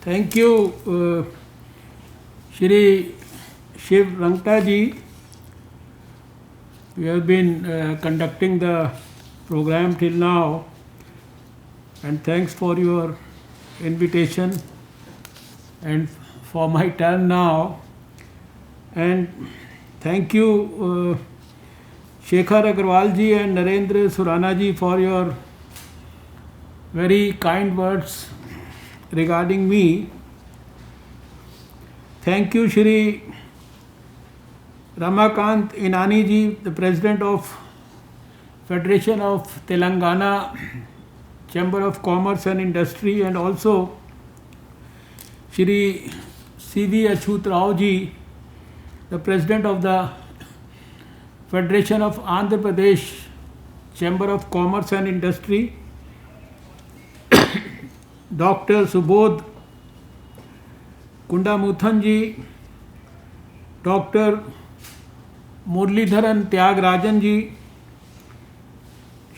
Thank you, Shri Shiv Rangta ji. We have been conducting the program till now, and thanks for your invitation and for my turn now. And thank you, Shekhar Agarwal ji and Narendra Surana ji, for your very kind words regarding me. Thank you, Shri Ramakant Inani ji, the President of Federation of Telangana Chamber of Commerce and Industry, and also Shri C.V. Achut Rao ji, the President of the Federation of Andhra Pradesh Chamber of Commerce and Industry, Dr. Subodh Kundamuthan ji, Dr. Murlidharan Tyagarajan ji,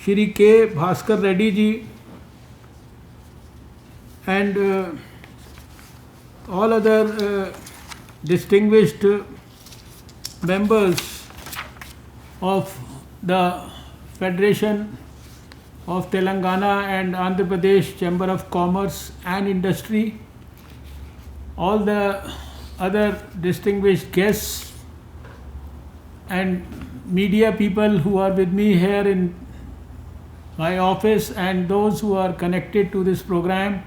Shri K. Bhaskar Reddy ji, and all other distinguished members of the Federation of Telangana and Andhra Pradesh Chamber of Commerce and Industry, all the other distinguished guests and media people who are with me here in my office, and those who are connected to this program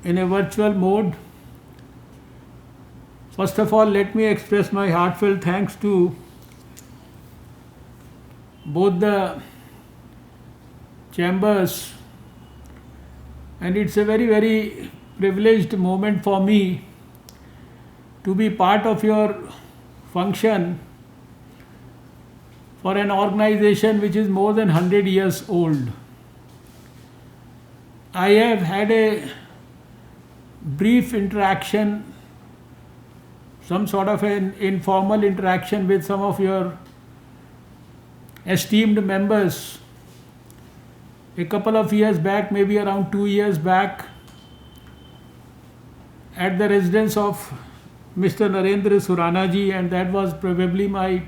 in a virtual mode. First of all, let me express my heartfelt thanks to both the chambers, and it's a very, very privileged moment for me to be part of your function for an organization which is more than 100 years old. I have had a brief interaction, some sort of an informal interaction with some of your esteemed members a couple of years back, maybe around 2 years back, at the residence of Mr. Narendra Surana ji, and that was probably my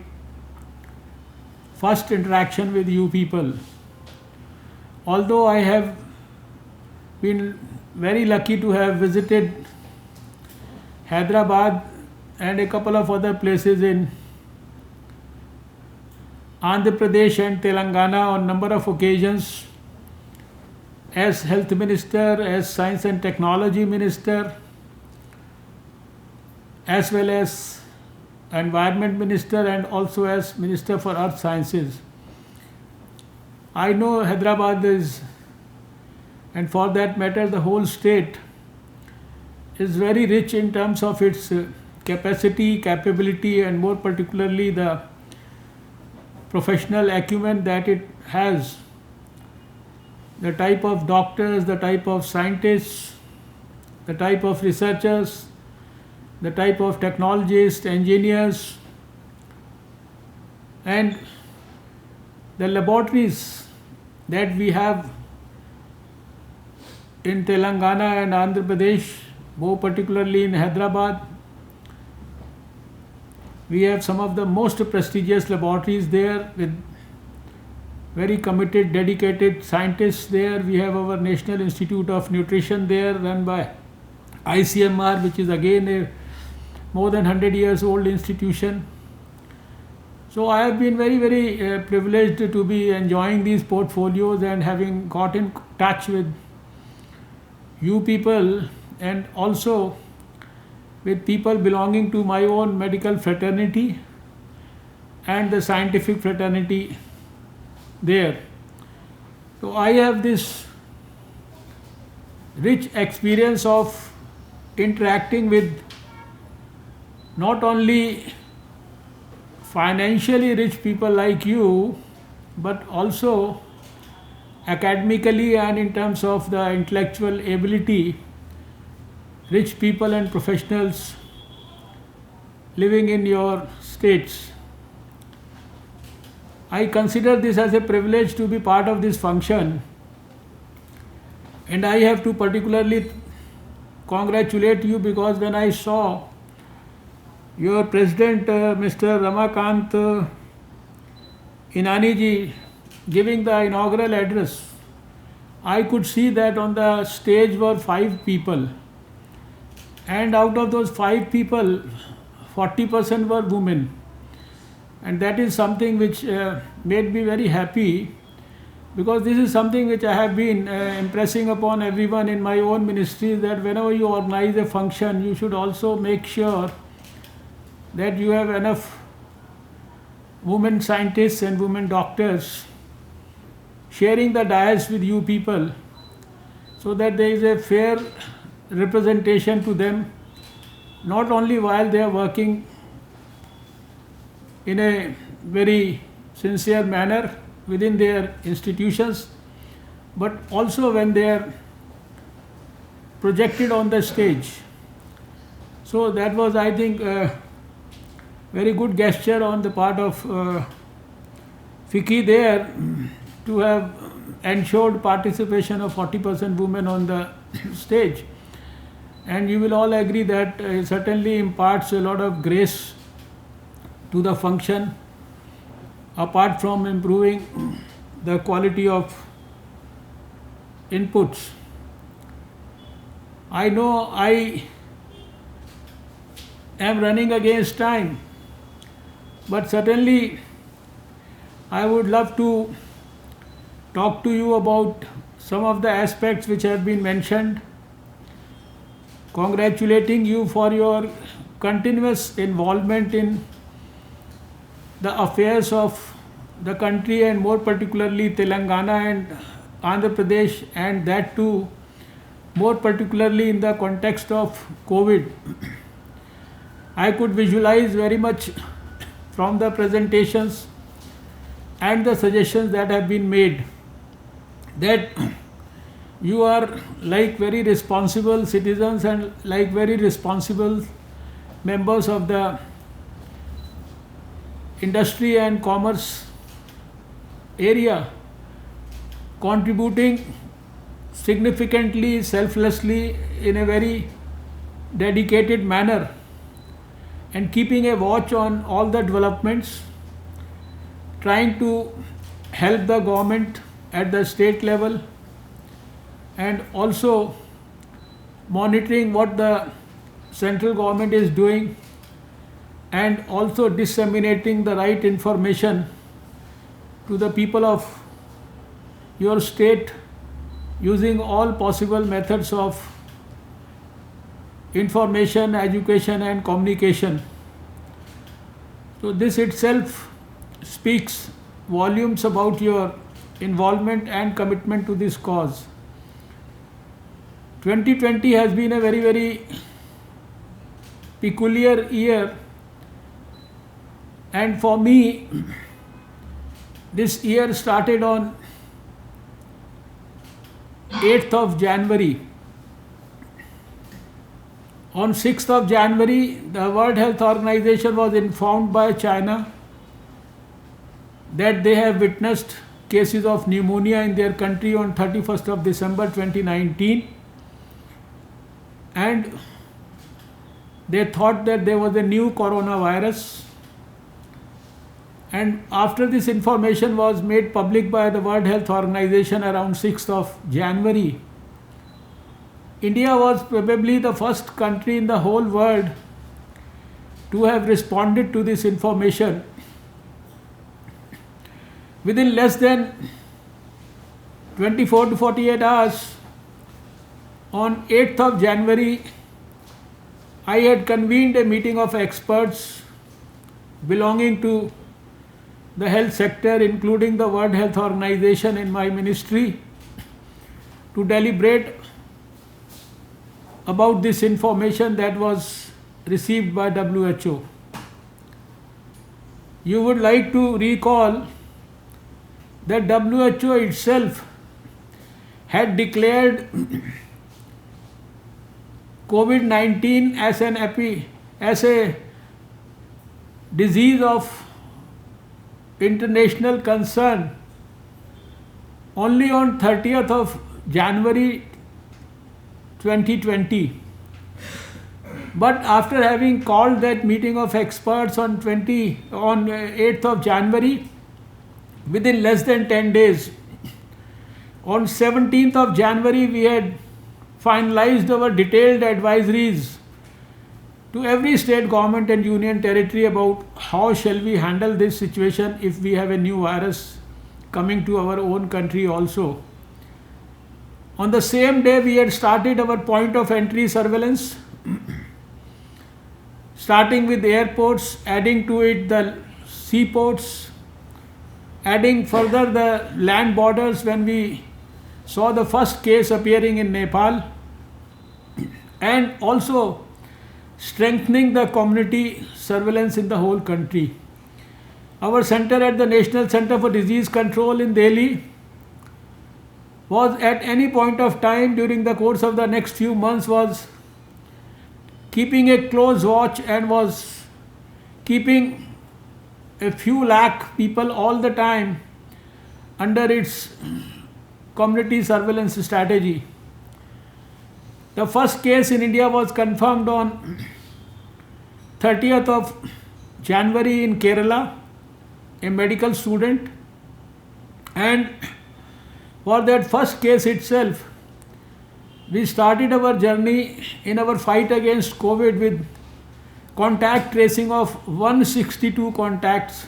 first interaction with you people. Although I have been very lucky to have visited Hyderabad and a couple of other places in Andhra Pradesh and Telangana on number of occasions, as Health Minister, as Science and Technology Minister, as well as Environment Minister, and also as Minister for Earth Sciences. I know Hyderabad is, and for that matter the whole state, is very rich in terms of its capacity, capability, and more particularly the professional acumen that it has, the type of doctors, the type of scientists, the type of researchers, the type of technologists, engineers, and the laboratories that we have in Telangana and Andhra Pradesh, more particularly in Hyderabad. We have some of the most prestigious laboratories there with very committed, dedicated scientists there. We have our National Institute of Nutrition there, run by ICMR, which is again a more than 100 years old institution. So I have been very, very privileged to be enjoying these portfolios and having got in touch with you people, and also with people belonging to my own medical fraternity and the scientific fraternity there. So I have this rich experience of interacting with not only financially rich people like you, but also academically and in terms of the intellectual ability, rich people and professionals living in your states. I consider this as a privilege to be part of this function, And I have to particularly congratulate you, because when I saw your President, Mr. Ramakant Inani ji, giving the inaugural address, I could see that on the stage were 5 people, and out of those 5 people, 40% were women, and that is something which made me very happy, because this is something which I have been impressing upon everyone in my own ministry, that whenever you organize a function, you should also make sure that you have enough women scientists and women doctors sharing the dais with you people, so that there is a fair representation to them, not only while they are working in a very sincere manner within their institutions, but also when they are projected on the stage. So that was, I think, a very good gesture on the part of FICCI there, to have ensured participation of 40% women on the stage. And you will all agree that it certainly imparts a lot of grace to the function, apart from improving the quality of inputs. I know I am running against time, but certainly I would love to talk to you about some of the aspects which have been mentioned, congratulating you for your continuous involvement in the affairs of the country, and more particularly Telangana and Andhra Pradesh, and that too more particularly in the context of COVID. I could visualize very much from the presentations and the suggestions that have been made that you are like very responsible citizens and like very responsible members of the industry and commerce area, contributing significantly, selflessly, in a very dedicated manner, and keeping a watch on all the developments, trying to help the government at the state level, and also monitoring what the central government is doing, and also disseminating the right information to the people of your state using all possible methods of information, education and communication. So this itself speaks volumes about your involvement and commitment to this cause. 2020 has been a very, very peculiar year, and for me, this year started on 8th of January. On 6th of January, the World Health Organization was informed by China that they have witnessed cases of pneumonia in their country on 31st of December 2019, and they thought that there was a new coronavirus. And after this information was made public by the World Health Organization around 6th of January, India was probably the first country in the whole world to have responded to this information. Within less than 24 to 48 hours, on 8th of January, I had convened a meeting of experts belonging to the health sector, including the World Health Organization, in my ministry, to deliberate about this information that was received by WHO. You would like to recall that WHO itself had declared COVID-19 as a disease of international concern only on 30th of January 2020. But after having called that meeting of experts on 8th of January, within less than 10 days, on 17th of January, we had finalized our detailed advisories to every state government and union territory about how shall we handle this situation if we have a new virus coming to our own country also. On the same day, we had started our point of entry surveillance, starting with airports, adding to it the seaports, adding further the land borders when we saw the first case appearing in Nepal, and also strengthening the community surveillance in the whole country. Our center at the National Center for Disease Control in Delhi was at any point of time during the course of the next few months was keeping a close watch and was keeping a few lakh people all the time under its community surveillance strategy. The first case in India was confirmed on 30th of January in Kerala, a medical student, and for that first case itself, we started our journey in our fight against COVID with contact tracing of 162 contacts,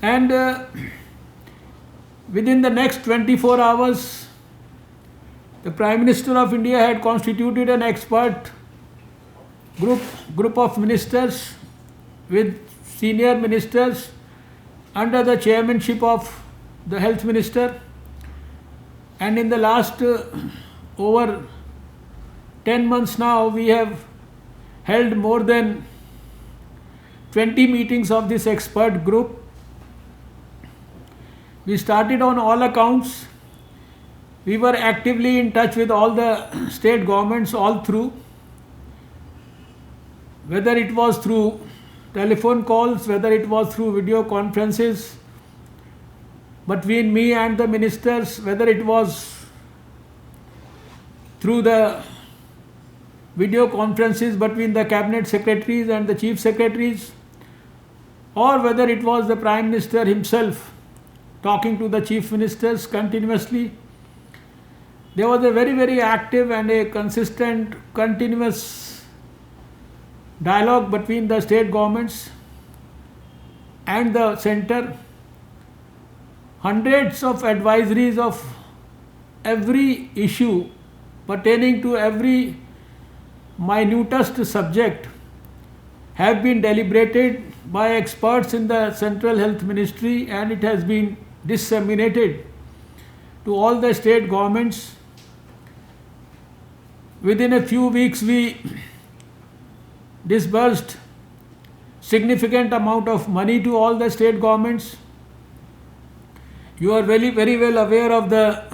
and within the next 24 hours, the Prime Minister of India had constituted an expert group of ministers with senior ministers under the chairmanship of the Health Minister, and in the last over 10 months now, we have held more than 20 meetings of this expert group. We started on all accounts. We were actively in touch with all the state governments all through, whether it was through telephone calls, whether it was through video conferences between me and the ministers, whether it was through the video conferences between the cabinet secretaries and the chief secretaries, or whether it was the Prime Minister himself talking to the chief ministers continuously. There was a very, very active and a consistent, continuous dialogue between the state governments and the center. Hundreds of advisories of every issue pertaining to every minutest subject have been deliberated by experts in the Central Health Ministry, and it has been disseminated to all the state governments. Within a few weeks, we disbursed significant amount of money to all the state governments. You are very, very well aware of the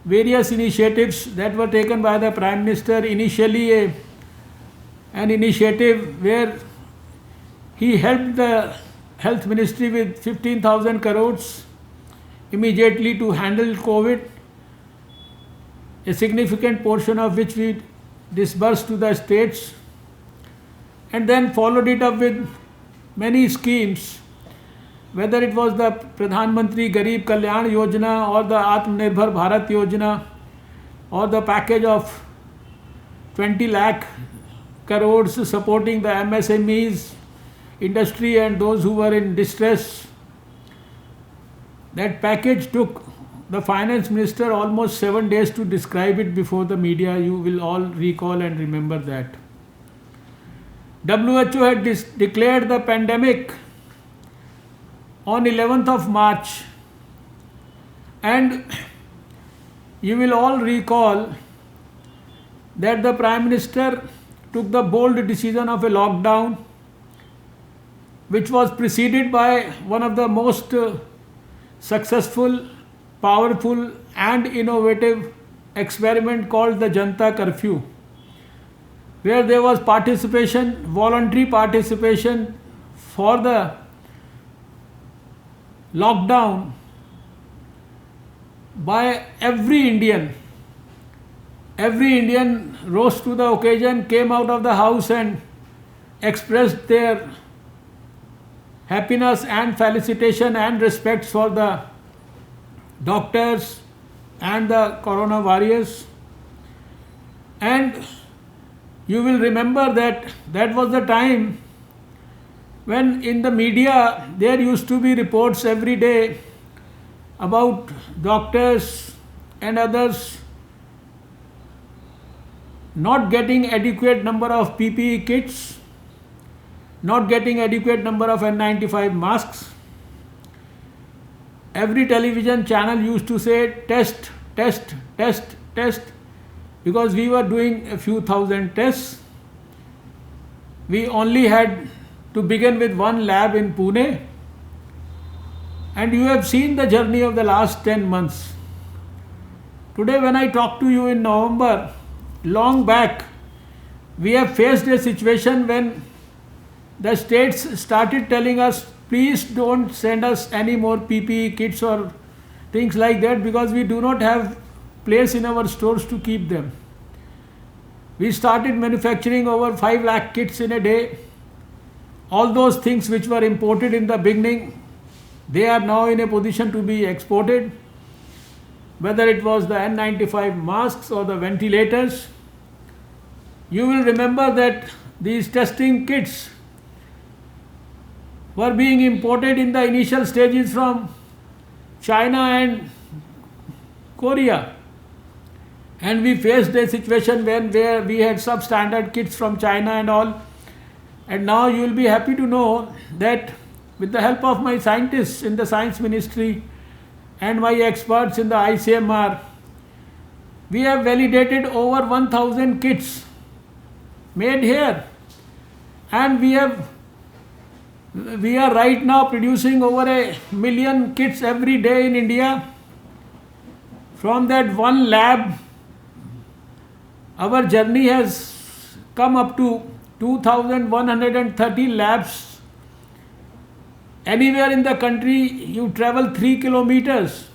various initiatives that were taken by the Prime Minister. Initially, an initiative where he helped the Health Ministry with 15,000 crores immediately to handle COVID, a significant portion of which we disbursed to the states, and then followed it up with many schemes, whether it was the Pradhan Mantri Garib Kalyan Yojana or the Atmanirbhar Bharat Yojana or the package of 20 lakh crores supporting the MSMEs, industry and those who were in distress. That package took the Finance Minister almost 7 days to describe it before the media. You will all recall and remember that. WHO had declared the pandemic on 11th of March, and you will all recall that the Prime Minister took the bold decision of a lockdown, which was preceded by one of the most successful, powerful and innovative experiment called the Janta Curfew, where there was participation, voluntary participation for the lockdown by every Indian, Every Indian rose to the occasion, came out of the house and expressed their happiness and felicitation and respects for the doctors and the corona warriors. And you will remember that that was the time when in the media there used to be reports every day about doctors and others not getting adequate number of PPE kits, not getting adequate number of N95 masks. Every television channel used to say test, test, test, test, because we were doing a few thousand tests. We only had to begin with one lab in Pune, and you have seen the journey of the last 10 months. Today when I talk to you in November, long back, we have faced a situation when the states started telling us, please don't send us any more PPE kits or things like that, because we do not have place in our stores to keep them. We started manufacturing over 5 lakh kits in a day. All those things which were imported in the beginning, they are now in a position to be exported, whether it was the N95 masks or the ventilators. You will remember that these testing kits were being imported in the initial stages from China and Korea. And we faced a situation where we had substandard kits from China and all. And now you will be happy to know that with the help of my scientists in the Science Ministry and my experts in the ICMR, we have validated over 1000 kits made here. And we are right now producing over 1 million kits every day in India. From that one lab, our journey has come up to 2,130 labs. Anywhere in the country, you travel 3 kilometers.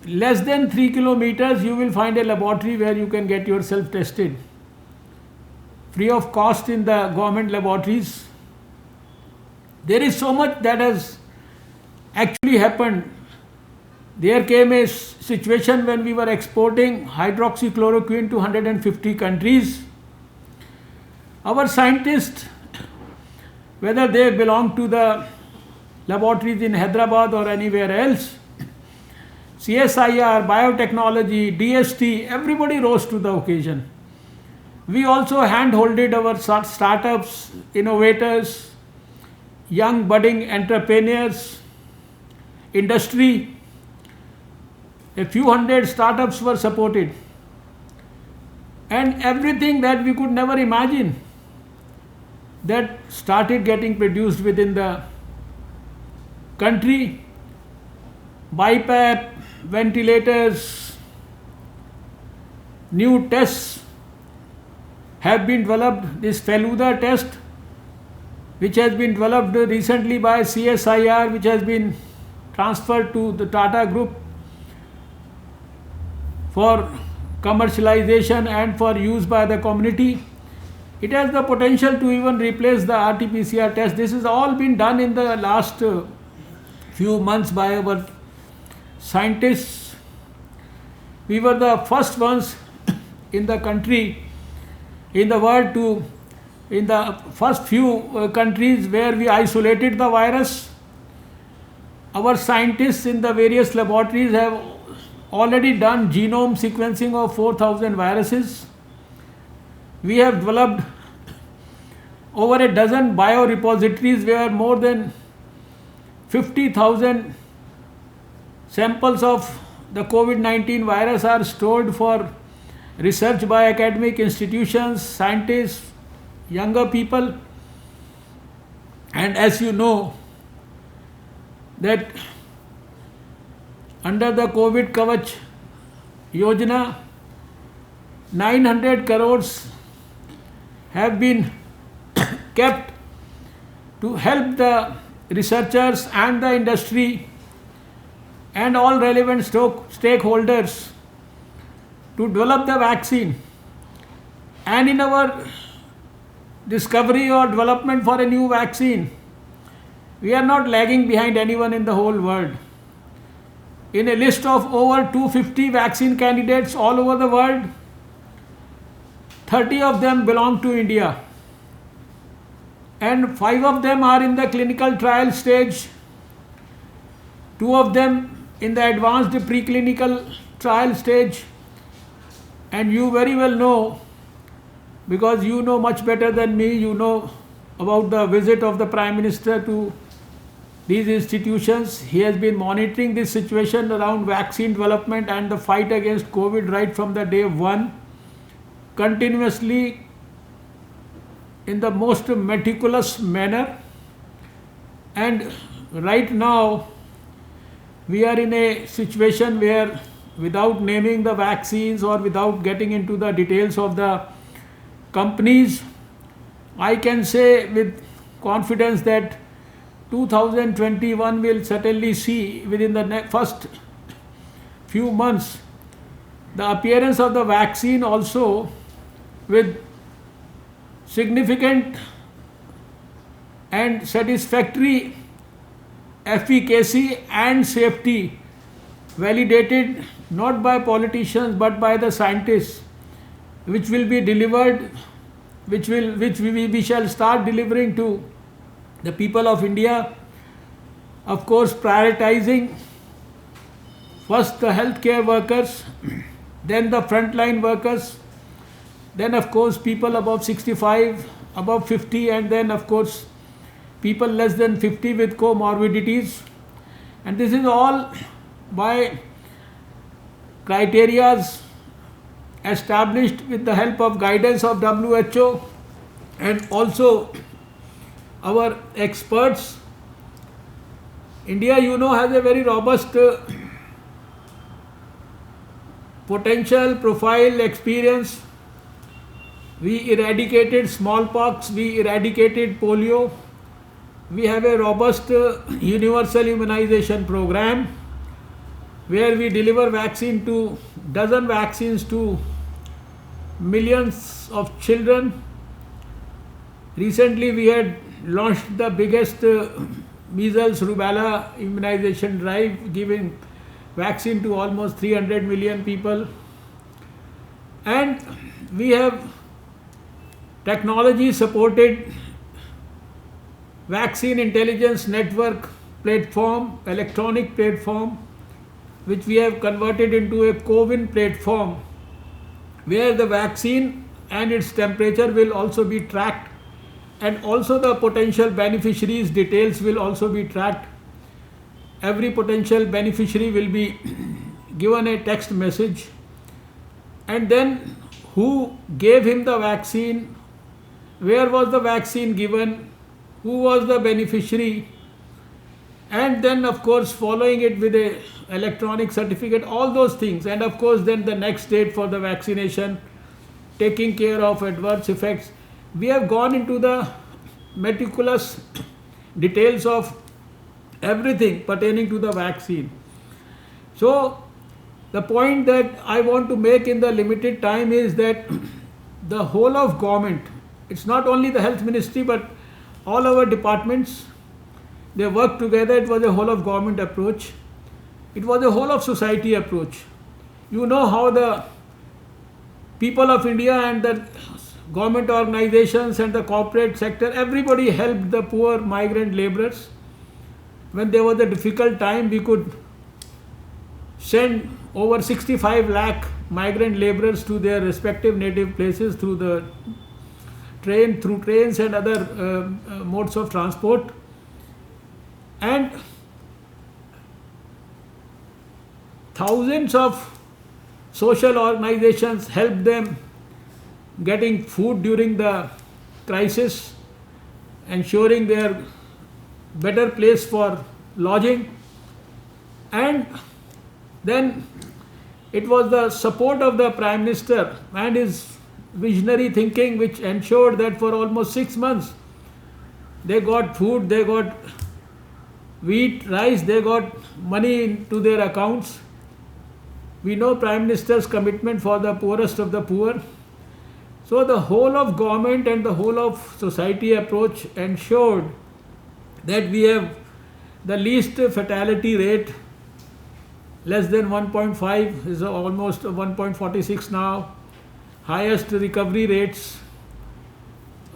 Less than 3 kilometers, you will find a laboratory where you can get yourself tested, free of cost in the government laboratories. There is so much that has actually happened. There came a situation when we were exporting hydroxychloroquine to 150 countries. Our scientists, whether they belong to the laboratories in Hyderabad or anywhere else, CSIR, biotechnology, DST, everybody rose to the occasion. We also hand-holded our startups, innovators, young budding entrepreneurs, industry. A few hundred startups were supported. And everything that we could never imagine that started getting produced within the country. BiPAP, ventilators, new tests have been developed. This Feluda test, which has been developed recently by CSIR, which has been transferred to the Tata Group for commercialization and for use by the community. It has the potential to even replace the RT-PCR test. This has all been done in the last few months by our scientists. We were the first ones in the country, in the world, to in the first few countries where we isolated the virus. Our scientists in the various laboratories have already done genome sequencing of 4,000 viruses. We have developed over a dozen biorepositories where more than 50,000 samples of the COVID-19 virus are stored for research by academic institutions, scientists, younger people. And as you know, that under the COVID Kavach Yojana, 900 crores have been kept to help the researchers and the industry and all relevant stakeholders to develop the vaccine. And in our discovery or development for a new vaccine, we are not lagging behind anyone in the whole world. In a list of over 250 vaccine candidates all over the world, 30 of them belong to India, and 5 of them are in the clinical trial stage, 2 of them in the advanced preclinical trial stage. And you very well know, because you know much better than me, you know about the visit of the Prime Minister to these institutions. He has been monitoring this situation around vaccine development and the fight against COVID right from the day one, continuously, in the most meticulous manner. And right now we are in a situation where, without naming the vaccines or without getting into the details of the companies, I can say with confidence that 2021 will certainly see, within the first few months, the appearance of the vaccine also with significant and satisfactory efficacy and safety, validated not by politicians but by the scientists, which will be delivered, which we shall start delivering to the people of India. Of course, prioritizing first the healthcare workers, then the frontline workers, then of course people above 65, above 50, and then of course people less than 50 with comorbidities. And this is all by criterias established with the help of guidance of WHO and also our experts. India, you know, has a very robust potential, profile, experience. We eradicated smallpox, we eradicated polio. We have a robust universal immunization program where we deliver vaccine to dozen vaccines to millions of children. Recently we had launched the biggest measles rubella immunization drive, giving vaccine to almost 300 million people. And we have technology supported vaccine intelligence network platform, electronic platform, which we have converted into a CoWIN platform, where the vaccine and its temperature will also be tracked, and also the potential beneficiaries' details will also be tracked. Every potential beneficiary will be given a text message, and then who gave him the vaccine, where was the vaccine given, who was the beneficiary, and then of course following it with a electronic certificate, all those things. And of course then the next date for the vaccination, taking care of adverse effects. We have gone into the meticulous details of everything pertaining to the vaccine. So the point that I want to make in the limited time is that the whole of government, it's not only the health ministry but all our departments, they work together. It was a whole of government approach. It was a whole of society approach. You know how the people of India and the government organizations and the corporate sector, everybody helped the poor migrant laborers. When there was a difficult time, we could send over 65 lakh migrant laborers to their respective native places through the train, through trains and other modes of transport. And thousands of social organizations helped them getting food during the crisis, ensuring their better place for lodging. And then it was the support of the Prime Minister and his visionary thinking which ensured that for almost 6 months they got food, they got wheat, rice, they got money into their accounts. We know Prime Minister's commitment for the poorest of the poor. So the whole of government and the whole of society approach ensured that we have the least fatality rate, less than 1.5, is almost 1.46 now, highest recovery rates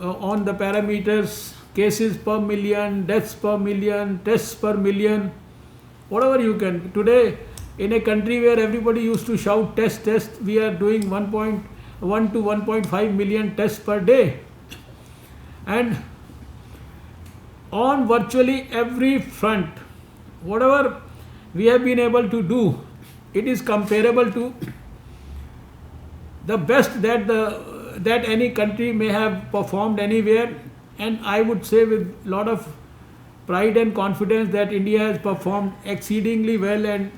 on the parameters, cases per million, deaths per million, tests per million, whatever you can. Today, in a country where everybody used to shout test, test, we are doing 1.1 to 1.5 million tests per day. And on virtually every front, whatever we have been able to do, it is comparable to the best that any country may have performed anywhere. And I would say with a lot of pride and confidence that India has performed exceedingly well and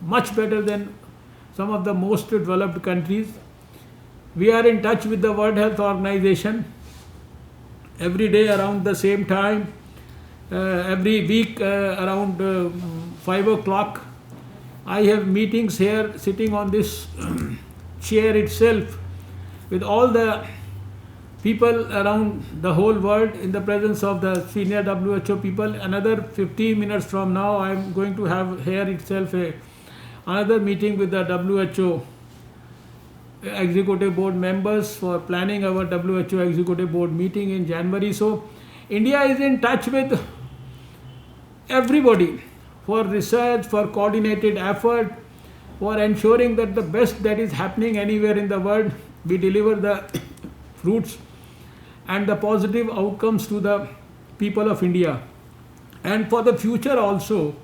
much better than some of the most developed countries. We are in touch with the World Health Organization every day around the same time, every week around 5 o'clock. I have meetings here sitting on this chair itself with all the people around the whole world in the presence of the senior WHO people. Another 15 minutes from now, I am going to have here itself another meeting with the WHO executive board members for planning our WHO executive board meeting in January. So India is in touch with everybody for research, for coordinated effort, for ensuring that the best that is happening anywhere in the world, we deliver the fruits and the positive outcomes to the people of India. And for the future also,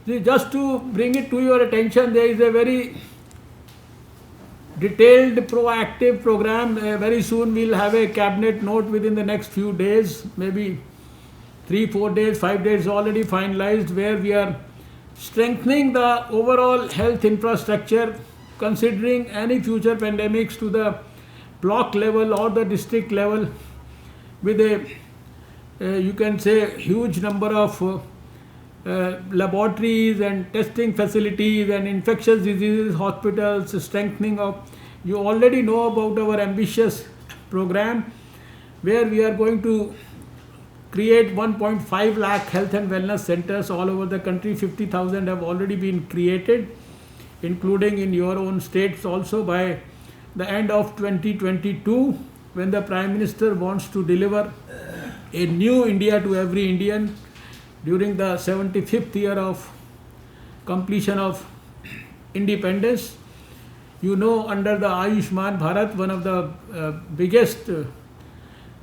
just to bring it to your attention, there is a very detailed proactive program. Very soon we'll have a cabinet note within the next few days, maybe 3-4 days, 5 days already finalized, where we are strengthening the overall health infrastructure, considering any future pandemics to the block level or the district level, with a you can say huge number of laboratories and testing facilities and infectious diseases hospitals, strengthening of. You already know about our ambitious program where we are going to create 1.5 lakh health and wellness centers all over the country. 50,000 have already been created, including in your own states also, by the end of 2022, when the Prime Minister wants to deliver a new India to every Indian during the 75th year of completion of independence. You know, under the Ayushman Bharat, one of the biggest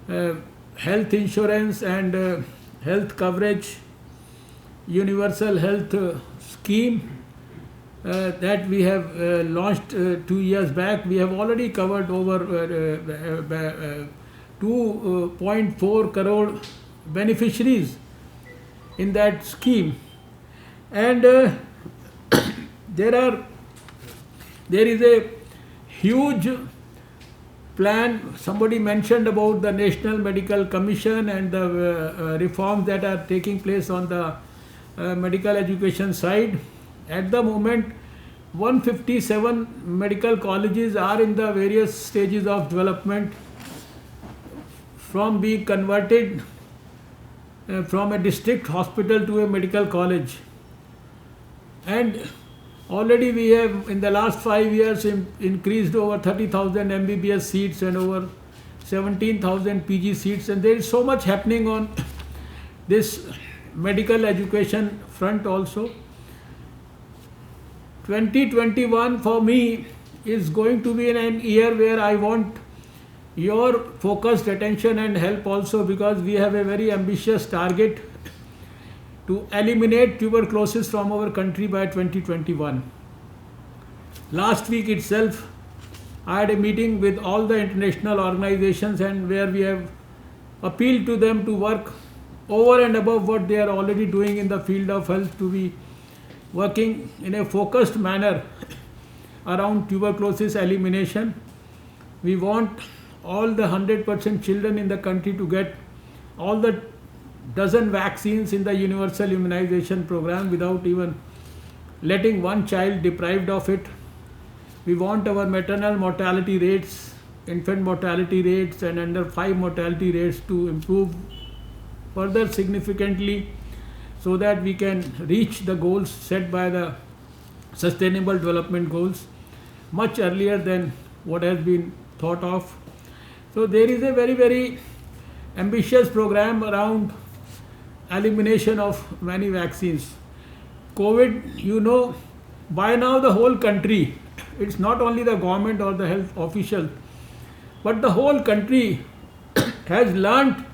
health insurance and health coverage universal health scheme that we have launched 2 years back, we have already covered over 2.4 crore beneficiaries in that scheme. And there is a huge plan. Somebody mentioned about the National Medical Commission and the reforms that are taking place on the medical education side. At the moment, 157 medical colleges are in the various stages of development, from being converted from a district hospital to a medical college. And already we have in the last 5 years increased over 30,000 MBBS seats and over 17,000 PG seats, and there is so much happening on this medical education front also. 2021 for me is going to be an year where I want your focused attention and help also, because we have a very ambitious target to eliminate tuberculosis from our country by 2021. Last week itself, I had a meeting with all the international organizations, and where we have appealed to them to work over and above what they are already doing in the field of health, to be working in a focused manner around tuberculosis elimination. We want all the 100% children in the country to get all the dozen vaccines in the universal immunization program without even letting one child deprived of it. We want our maternal mortality rates, infant mortality rates, and under 5 mortality rates to improve further significantly, so that we can reach the goals set by the Sustainable Development Goals much earlier than what has been thought of. So there is a very, very ambitious program around elimination of many vaccines. COVID, by now the whole country, it's not only the government or the health official, but the whole country has learned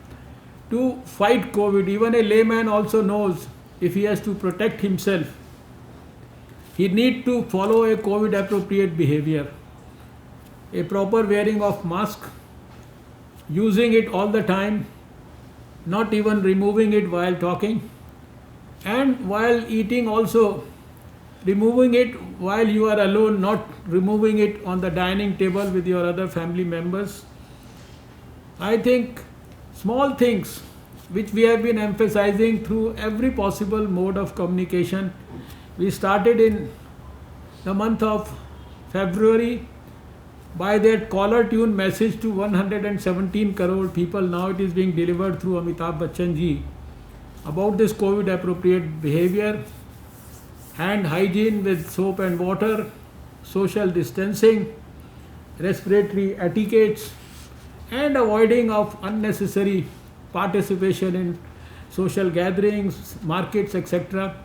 to fight COVID. Even a layman also knows if he has to protect himself, he need to follow a COVID appropriate behavior, a proper wearing of mask, using it all the time, not even removing it while talking, and while eating also removing it while you are alone, not removing it on the dining table with your other family members. I think small things which we have been emphasizing through every possible mode of communication. We started in the month of February by that caller tune message to 117 crore people. Now it is being delivered through Amitabh Bachchan ji about this COVID appropriate behavior, hand hygiene with soap and water, social distancing, respiratory etiquettes, and avoiding of unnecessary participation in social gatherings, markets, etc.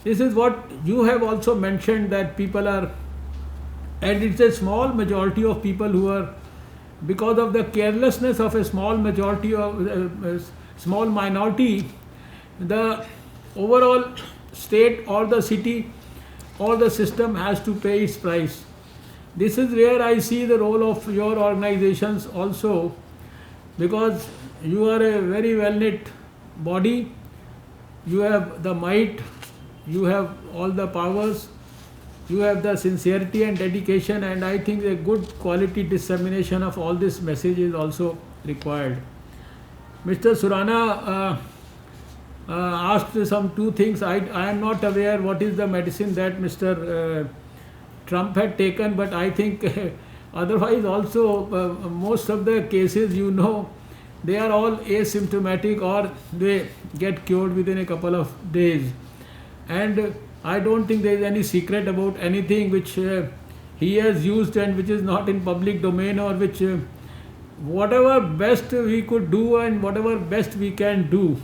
This is what you have also mentioned, that people are, and it's a small majority of people who are, because of the carelessness of a small majority of small minority, the overall state or the city or the system has to pay its price. This is where I see the role of your organizations also, because you are a very well-knit body, you have the might, you have all the powers, you have the sincerity and dedication, and I think a good quality dissemination of all this message is also required. Mr. Surana asked some two things. I am not aware what is the medicine that Mr. Trump had taken, but I think otherwise also most of the cases, they are all asymptomatic or they get cured within a couple of days. And I don't think there is any secret about anything which he has used and which is not in public domain, or which whatever best we could do and whatever best we can do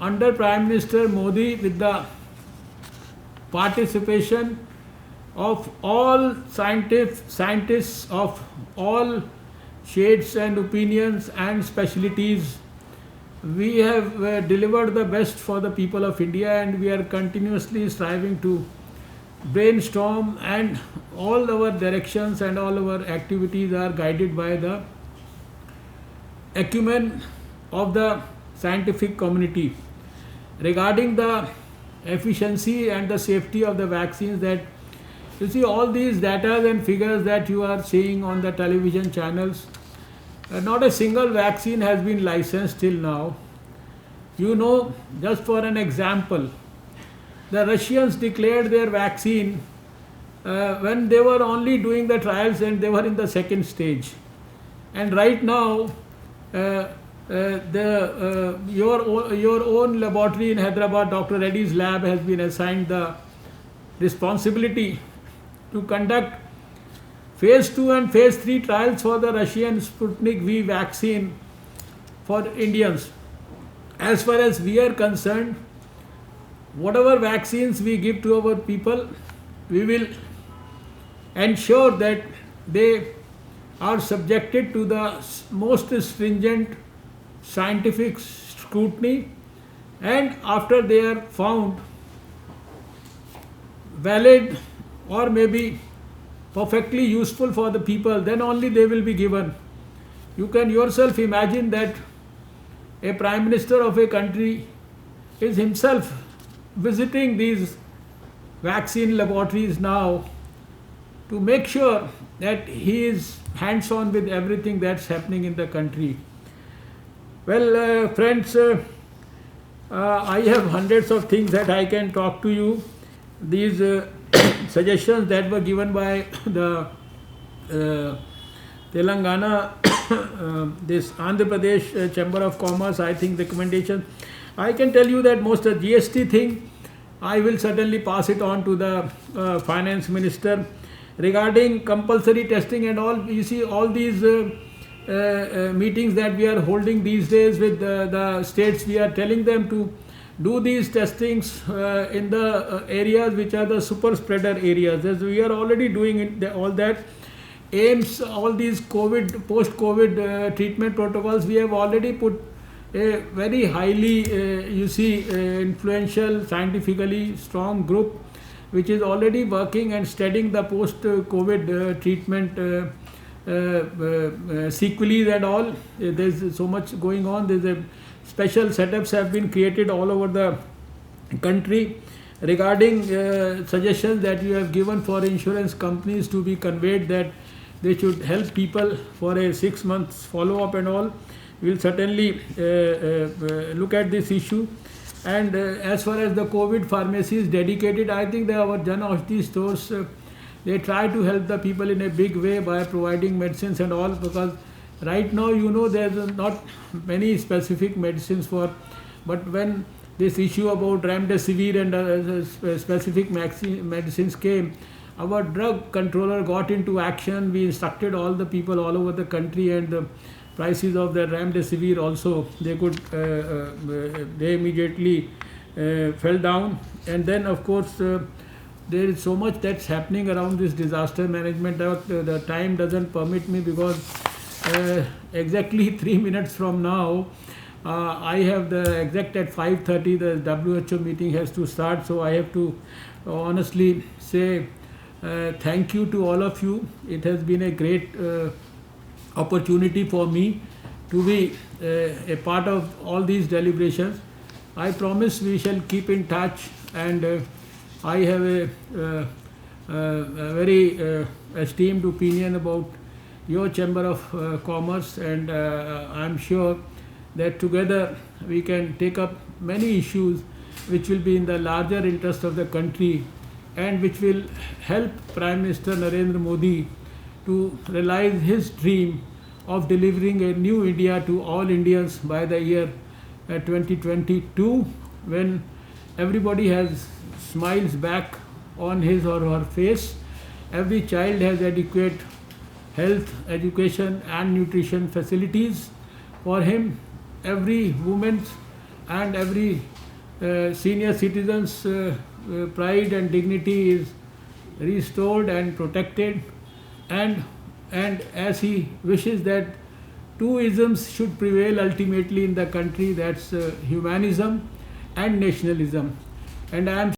under Prime Minister Modi, with the participation of all scientists of all shades and opinions and specialties, we have delivered the best for the people of India, and we are continuously striving to brainstorm, and all our directions and all our activities are guided by the acumen of the scientific community regarding the efficiency and the safety of the vaccines. That you see all these data and figures that you are seeing on the television channels, not a single vaccine has been licensed till now. Just for an example, the Russians declared their vaccine when they were only doing the trials and they were in the second stage. And right now, your own laboratory in Hyderabad, Dr. Reddy's lab, has been assigned the responsibility to conduct phase 2 and phase 3 trials for the Russian Sputnik V vaccine for Indians. As far as we are concerned, whatever vaccines we give to our people, we will ensure that they are subjected to the most stringent scientific scrutiny, and after they are found valid or maybe perfectly useful for the people, then only they will be given. You can yourself imagine that a Prime Minister of a country is himself visiting these vaccine laboratories now to make sure that he is hands-on with everything that's happening in the country. Well, friends, I have hundreds of things that I can talk to you. These suggestions that were given by the Telangana, this Andhra Pradesh Chamber of Commerce, I think recommendations. I can tell you that most of the GST thing, I will certainly pass it on to the finance minister. Regarding compulsory testing and all, you see all these meetings that we are holding these days with the states, we are telling them to do these testings in the areas which are the super spreader areas. As we are already doing it, all that. AIMS, all these COVID, post-COVID treatment protocols, we have already put a very highly, influential, scientifically strong group which is already working and studying the post-COVID treatment sequelae and all. There's so much going on. There's a special setups have been created all over the country. Regarding suggestions that you have given for insurance companies to be conveyed that they should help people for a 6 months follow-up and all, we will certainly look at this issue. And as far as the COVID pharmacy is dedicated, I think that our Jan Aushadhi stores, they try to help the people in a big way by providing medicines and all, because right now, there's not many specific medicines for, but when this issue about Remdesivir and specific medicines came, our drug controller got into action. We instructed all the people all over the country, and the prices of the Remdesivir also, they immediately fell down. And then of course there is so much that's happening around this disaster management. The time doesn't permit me, because exactly 3 minutes from now I have the exact at 5:30 the WHO meeting has to start. So I have to honestly say thank you to all of you. It has been a great opportunity for me to be a part of all these deliberations. I promise we shall keep in touch, and I have a very esteemed opinion about your Chamber of Commerce, and I'm sure that together we can take up many issues which will be in the larger interest of the country, and which will help Prime Minister Narendra Modi to realize his dream of delivering a new India to all Indians by the year 2022, when everybody has smiles back on his or her face, every child has adequate health, education and nutrition facilities for him, every woman's and every senior citizen's pride and dignity is restored and protected, and as he wishes that two isms should prevail ultimately in the country, that's humanism and nationalism. And I am